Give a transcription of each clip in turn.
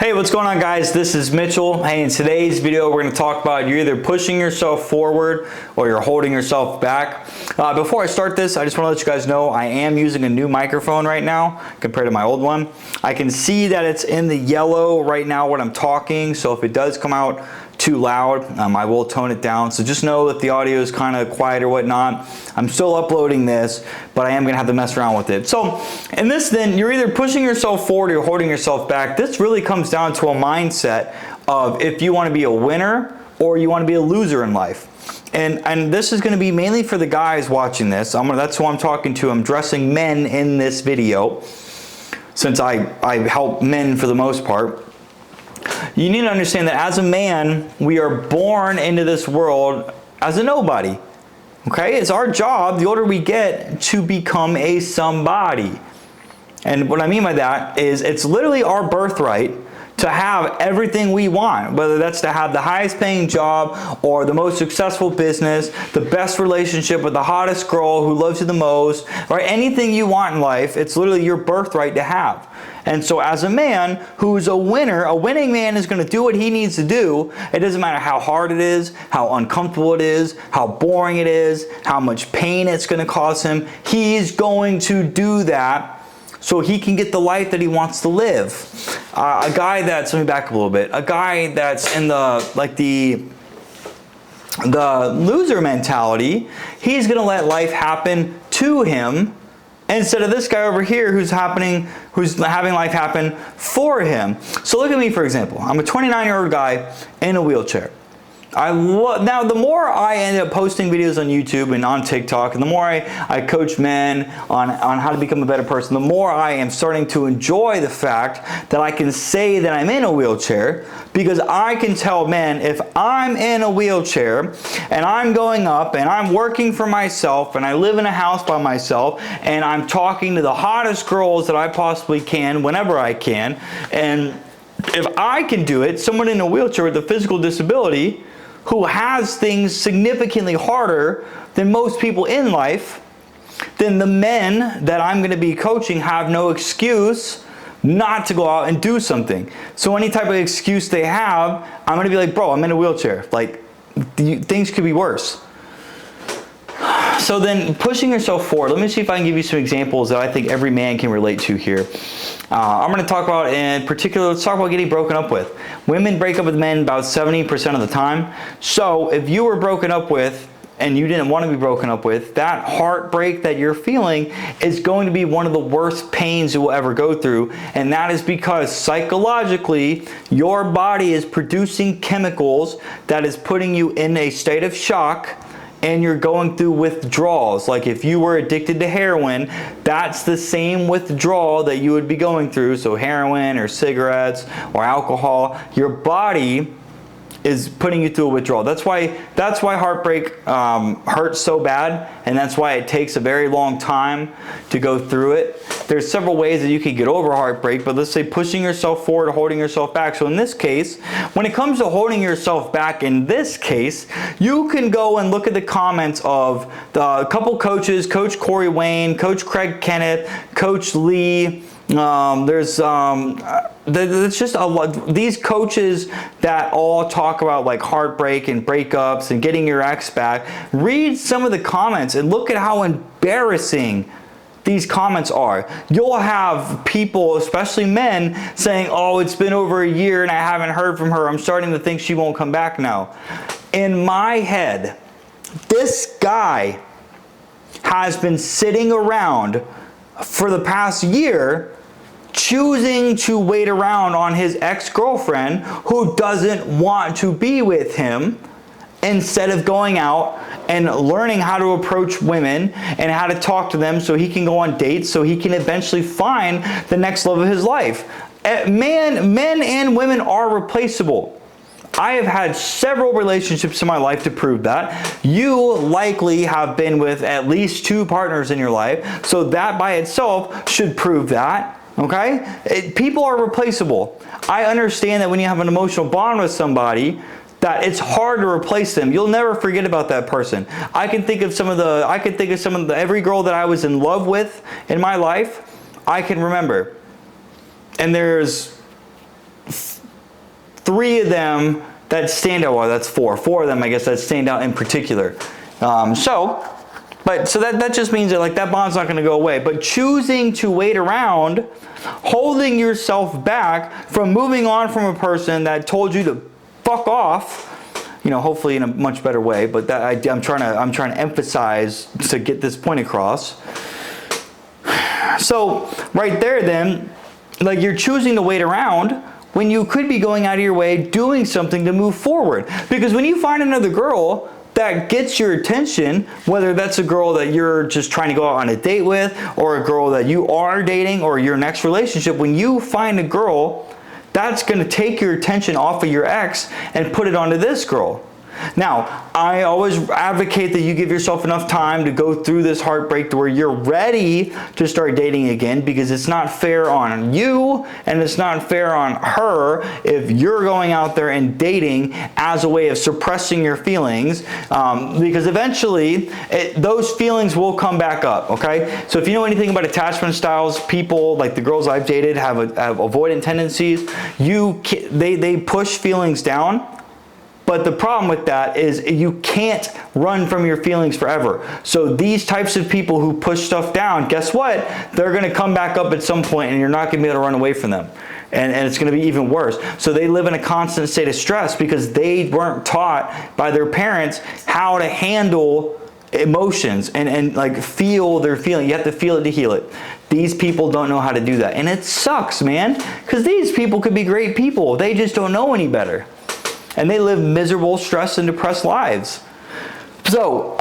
Hey, what's going on, guys? This is Mitchell. Hey, in today's video, we're going to talk about you're either pushing yourself forward or you're holding yourself back. Before I start this, I just want to let you guys know I am using a new microphone right now compared to my old one. I can see that it's in the yellow right now when I'm talking, so if it does come out too loud, I will tone it down. So just know that the audio is kind of quiet or whatnot. I'm still uploading this, but I am gonna have to mess around with it. So in this, then, you're either pushing yourself forward or you're holding yourself back. This really comes down to a mindset of if you wanna be a winner or you wanna be a loser in life. And this is gonna be mainly for the guys watching this. That's who I'm talking to. I'm addressing men in this video, since I help men for the most part. You need to understand that as a man, we are born into this world as a nobody. Okay? It's our job, the older we get, to become a somebody. And what I mean by that is it's literally our birthright to have everything we want, whether that's to have the highest paying job or the most successful business, the best relationship with the hottest girl who loves you the most, or anything you want in life. It's literally your birthright to have. And so as a man who's a winner, a winning man is going to do what he needs to do. It doesn't matter how hard it is, how uncomfortable it is, how boring it is, how much pain it's going to cause him. He's going to do that so he can get the life that he wants to live. A guy that's, let me back up a little bit, a guy that's in the loser mentality, he's going to let life happen to him instead of this guy over here who's having life happen for him. So look at me, for example. I'm a 29-year-old guy in a wheelchair. Now, the more I end up posting videos on YouTube and on TikTok, and the more I coach men on how to become a better person, the more I am starting to enjoy the fact that I can say that I'm in a wheelchair, because I can tell men, if I'm in a wheelchair and I'm going up and I'm working for myself and I live in a house by myself and I'm talking to the hottest girls that I possibly can whenever I can, and if I can do it, someone in a wheelchair with a physical disability who has things significantly harder than most people in life, then the men that I'm going to be coaching have no excuse not to go out and do something. So any type of excuse they have, I'm going to be like, bro, I'm in a wheelchair. Like, things could be worse. So then, pushing yourself forward, let me see if I can give you some examples that I think every man can relate to here. I'm going to talk about, in particular, let's talk about getting broken up with. Women break up with men about 70% of the time. So if you were broken up with and you didn't want to be broken up with, that heartbreak that you're feeling is going to be one of the worst pains you will ever go through. And that is because psychologically, your body is producing chemicals that is putting you in a state of shock, and you're going through withdrawals. Like if you were addicted to heroin, that's the same withdrawal that you would be going through. So heroin or cigarettes or alcohol, your body is putting you through a withdrawal. That's why heartbreak hurts so bad, and that's why it takes a very long time to go through it. There's several ways that you can get over heartbreak, but let's say pushing yourself forward or holding yourself back. So in this case, when it comes to holding yourself back, in this case, you can go and look at the comments of a couple coaches, Coach Corey Wayne, Coach Craig Kenneth, Coach Lee. There's just a lot. These coaches that all talk about like heartbreak and breakups and getting your ex back. Read some of the comments and look at how embarrassing these comments are. You'll have people, especially men, saying, oh, it's been over a year and I haven't heard from her. I'm starting to think she won't come back now. In my head, this guy has been sitting around for the past year choosing to wait around on his ex-girlfriend who doesn't want to be with him, instead of going out and learning how to approach women and how to talk to them so he can go on dates, so he can eventually find the next love of his life. Men and women are replaceable. I have had several relationships in my life to prove that. You likely have been with at least 2 partners in your life, so that by itself should prove that. Okay? People are replaceable. I understand that when you have an emotional bond with somebody, that it's hard to replace them. You'll never forget about that person. I can think of every girl that I was in love with in my life, I can remember. And there's 3 of them that stand out. Well, that's 4. 4 of them, I guess, that stand out in particular. So that just means that like that bond's not going to go away. But choosing to wait around, holding yourself back from moving on from a person that told you to fuck off, hopefully in a much better way. But that I'm trying to emphasize to get this point across. So right there, then, like you're choosing to wait around when you could be going out of your way doing something to move forward. Because when you find another girl that gets your attention, whether that's a girl that you're just trying to go out on a date with, or a girl that you are dating, or your next relationship, when you find a girl, that's going to take your attention off of your ex and put it onto this girl. Now, I always advocate that you give yourself enough time to go through this heartbreak to where you're ready to start dating again, because it's not fair on you and it's not fair on her if you're going out there and dating as a way of suppressing your feelings, because eventually those feelings will come back up, okay? So if you know anything about attachment styles, people like the girls I've dated have avoidant tendencies. They push feelings down. But the problem with that is you can't run from your feelings forever. So these types of people who push stuff down, guess what? They're going to come back up at some point and you're not going to be able to run away from them. And it's going to be even worse. So they live in a constant state of stress because they weren't taught by their parents how to handle emotions and like feel their feeling. You have to feel it to heal it. These people don't know how to do that. And it sucks, man, because these people could be great people. They just don't know any better. And they live miserable, stressed, and depressed lives. So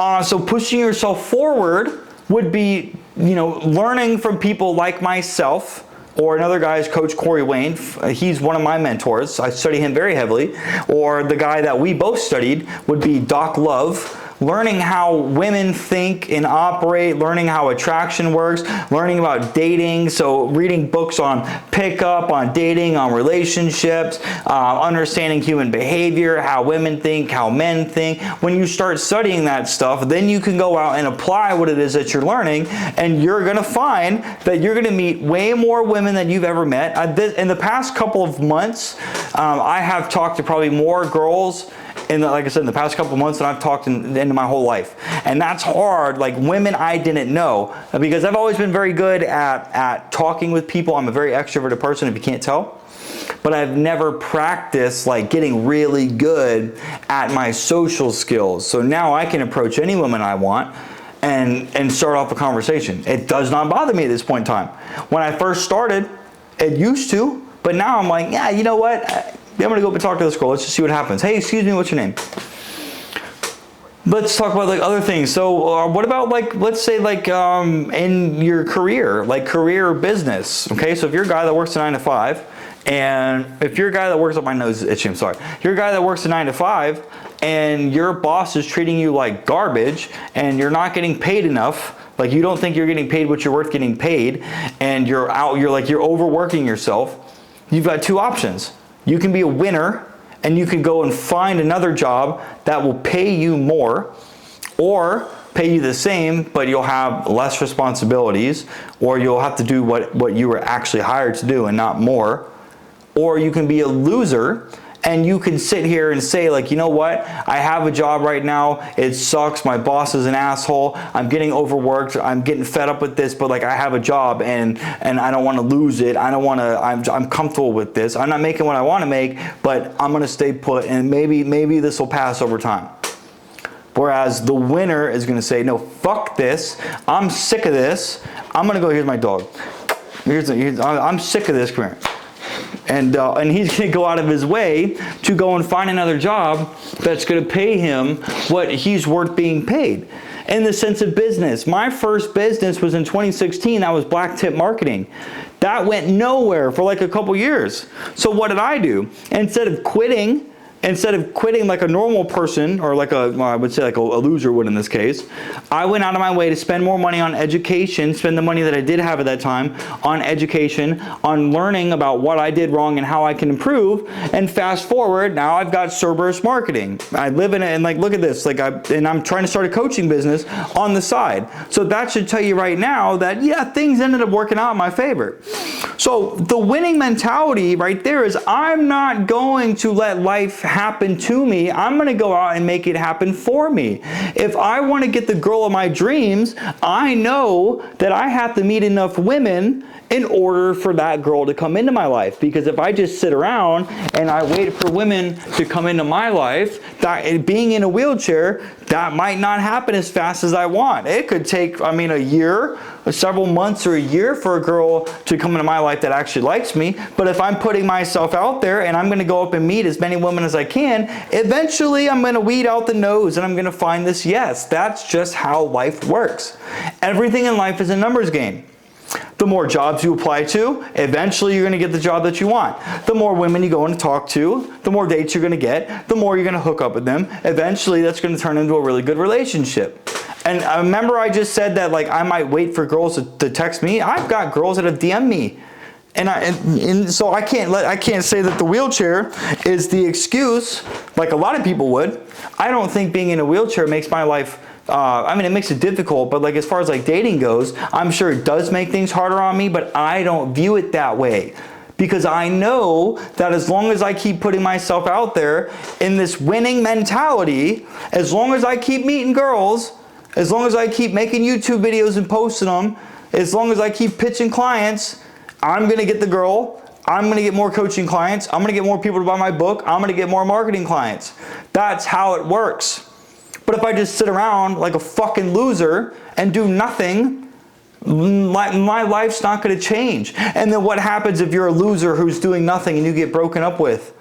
pushing yourself forward would be, learning from people like myself, or another guy is Coach Corey Wayne. He's one of my mentors. I study him very heavily. Or the guy that we both studied would be Doc Love. Learning how women think and operate, learning how attraction works, learning about dating, so reading books on pickup, on dating, on relationships, understanding human behavior, how women think, how men think. When you start studying that stuff, then you can go out and apply what it is that you're learning, and you're going to find that you're going to meet way more women than you've ever met. In the past couple of months, I have talked to probably more girls like I said, in the past couple of months than I've talked in my whole life. And that's hard, like women I didn't know, because I've always been very good at talking with people. I'm a very extroverted person, if you can't tell. But I've never practiced like getting really good at my social skills. So now I can approach any woman I want and start off a conversation. It does not bother me at this point in time. When I first started, it used to, but now I'm like, yeah, you know what? I'm going to go up and talk to this girl. Let's just see what happens. Hey, excuse me, what's your name? Let's talk about like other things. So what about like, let's say like in your career, like career or business. Okay, so if you're a guy that works a 9 to 5, and if you're a guy that works, my nose is itching, I'm sorry. If you're a guy that works a 9 to 5 and your boss is treating you like garbage and you're not getting paid enough, like you don't think you're getting paid what you're worth getting paid, and you're overworking yourself, you've got 2 options. You can be a winner and you can go and find another job that will pay you more, or pay you the same, but you'll have less responsibilities, or you'll have to do what you were actually hired to do and not more. Or you can be a loser and you can sit here and say like, you know what, I have a job right now, it sucks, my boss is an asshole, I'm getting overworked, I'm getting fed up with this, but like I have a job and I don't want to lose it, I'm comfortable with this, I'm not making what I want to make, but I'm going to stay put, and maybe this will pass over time. Whereas the winner is going to say, no, fuck this, I'm sick of this, I'm going to go, here's my dog, I'm sick of this, come here. And he's going to go out of his way to go and find another job that's going to pay him what he's worth being paid. In the sense of business, my first business was in 2016. That was Black Tip Marketing. That went nowhere for like a couple years. So what did I do? Instead of quitting instead of quitting like a normal person, or like I would say like a loser would in this case, I went out of my way to spend more money on education, spend the money that I did have at that time on education, on learning about what I did wrong and how I can improve. And fast forward, now I've got Cerberus Marketing. I live in it, and like, look at this, like I'm trying to start a coaching business on the side. So that should tell you right now that, yeah, things ended up working out in my favor. So the winning mentality right there is, I'm not going to let life happen to me. I'm going to go out and make it happen for me. If I want to get the girl of my dreams, I know that I have to meet enough women in order for that girl to come into my life. Because if I just sit around and I wait for women to come into my life, that being in a wheelchair, that might not happen as fast as I want. It could take, a year, several months, or a year for a girl to come into my life that actually likes me. But if I'm putting myself out there and I'm going to go up and meet as many women as I can, eventually I'm going to weed out the no's and I'm going to find this yes. That's just how life works. Everything in life is a numbers game. The more jobs you apply to, eventually you're going to get the job that you want. The more women you go and talk to, the more dates you're going to get, the more you're going to hook up with them. Eventually that's going to turn into a really good relationship. And I remember I just said that, like, I might wait for girls to text me. I've got girls that have DM'd me. And so I can't say that the wheelchair is the excuse like a lot of people would. I don't think being in a wheelchair makes my life it makes it difficult, but like as far as like dating goes, I'm sure it does make things harder on me, but I don't view it that way. Because I know that as long as I keep putting myself out there in this winning mentality, as long as I keep meeting girls, as long as I keep making YouTube videos and posting them, as long as I keep pitching clients, I'm going to get the girl. I'm going to get more coaching clients. I'm going to get more people to buy my book. I'm going to get more marketing clients. That's how it works. But if I just sit around like a fucking loser and do nothing, my life's not going to change. And then what happens if you're a loser who's doing nothing and you get broken up with?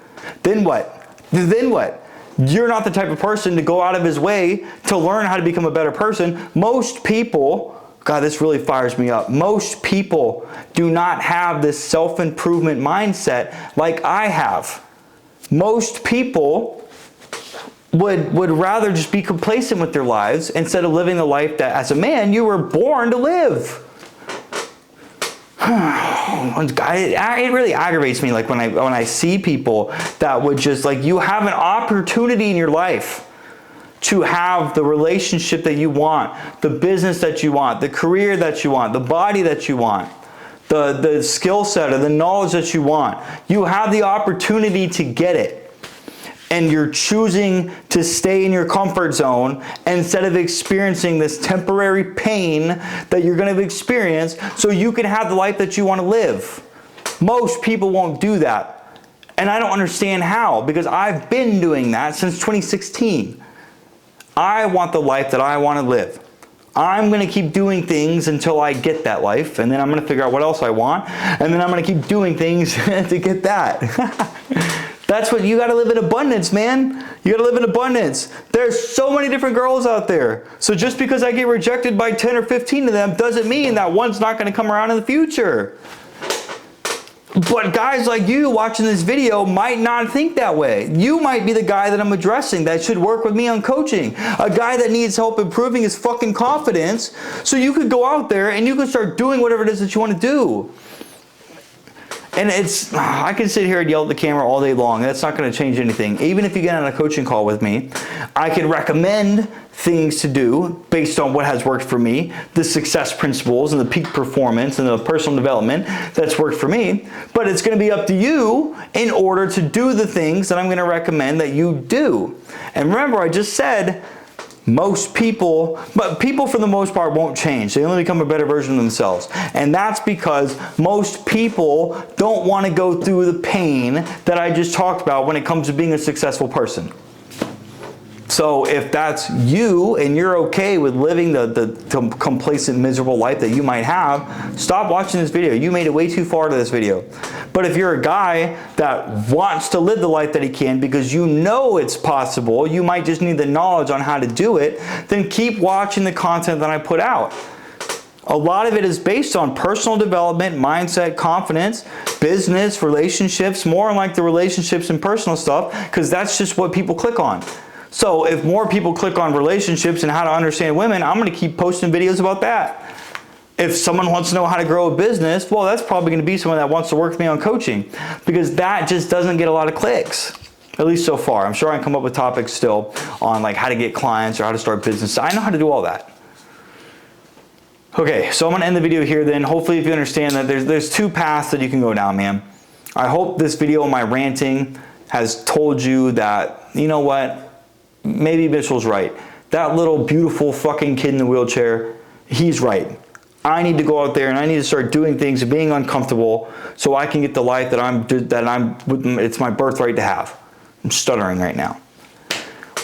Then what? Then what? You're not the type of person to go out of his way to learn how to become a better person. Most people, God, this really fires me up. Most people do not have this self-improvement mindset like I have. Most people would rather just be complacent with their lives instead of living the life that as a man you were born to live. It really aggravates me, like when I see people that would just, like, you have an opportunity in your life to have the relationship that you want, the business that you want, the career that you want, the body that you want, the skill set or the knowledge that you want. You have the opportunity to get it. And you're choosing to stay in your comfort zone instead of experiencing this temporary pain that you're going to experience so you can have the life that you want to live. Most people won't do that. And I don't understand how, because I've been doing that since 2016. I want the life that I want to live. I'm going to keep doing things until I get that life, and then I'm going to figure out what else I want, and then I'm going to keep doing things to get that. That's what you got to live in abundance, man. You got to live in abundance. There's so many different girls out there. So just because I get rejected by 10 or 15 of them doesn't mean that one's not going to come around in the future. But guys like you watching this video might not think that way. You might be the guy that I'm addressing that should work with me on coaching. A guy that needs help improving his fucking confidence so you could go out there and you can start doing whatever it is that you want to do. And I can sit here and yell at the camera all day long. That's not going to change anything. Even if you get on a coaching call with me, I can recommend things to do based on what has worked for me, the success principles and the peak performance and the personal development that's worked for me. But it's going to be up to you in order to do the things that I'm going to recommend that you do. And remember, I just said, most people, but people for the most part won't change. They only become a better version of themselves. And that's because most people don't want to go through the pain that I just talked about when it comes to being a successful person. So if that's you and you're okay with living the complacent, miserable life that you might have, stop watching this video. You made it way too far to this video. But if you're a guy that wants to live the life that he can because you know it's possible, you might just need the knowledge on how to do it, then keep watching the content that I put out. A lot of it is based on personal development, mindset, confidence, business, relationships, more on like the relationships and personal stuff, because that's just what people click on. So if more people click on relationships and how to understand women, I'm going to keep posting videos about that. If someone wants to know how to grow a business, well, that's probably going to be someone that wants to work with me on coaching, because that just doesn't get a lot of clicks, at least so far. I'm sure I can come up with topics still on like how to get clients or how to start business. I know how to do all that. Okay, so I'm going to end the video here then. Hopefully if you understand that there's two paths that you can go down, man. I hope this video and my ranting has told you that, you know what, maybe Mitchell's right. That little beautiful fucking kid in the wheelchair, he's right. I need to go out there and I need to start doing things and being uncomfortable so I can get the life it's my birthright to have. I'm stuttering right now.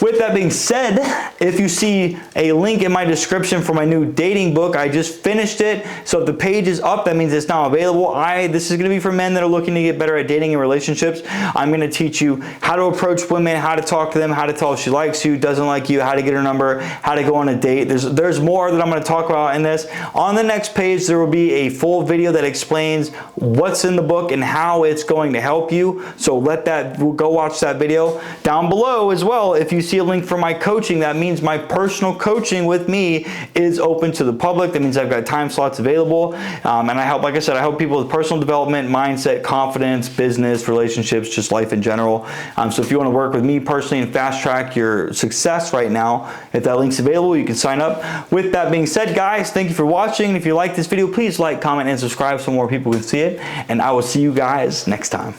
With that being said, if you see a link in my description for my new dating book, I just finished it. So if the page is up, that means it's now available. This is going to be for men that are looking to get better at dating and relationships. I'm going to teach you how to approach women, how to talk to them, how to tell if she likes you, doesn't like you, how to get her number, how to go on a date. There's more that I'm going to talk about in this. On the next page, there will be a full video that explains what's in the book and how it's going to help you. So go watch that video. Down below as well, if you see a link for my coaching, that means my personal coaching with me is open to the public. That means I've got time slots available. And I help, like I said, I help people with personal development, mindset, confidence, business, relationships, just life in general. So if you want to work with me personally and fast track your success right now, if that link's available, you can sign up. With that being said, guys, thank you for watching. If you like this video, please like, comment, and subscribe so more people can see it. And I will see you guys next time.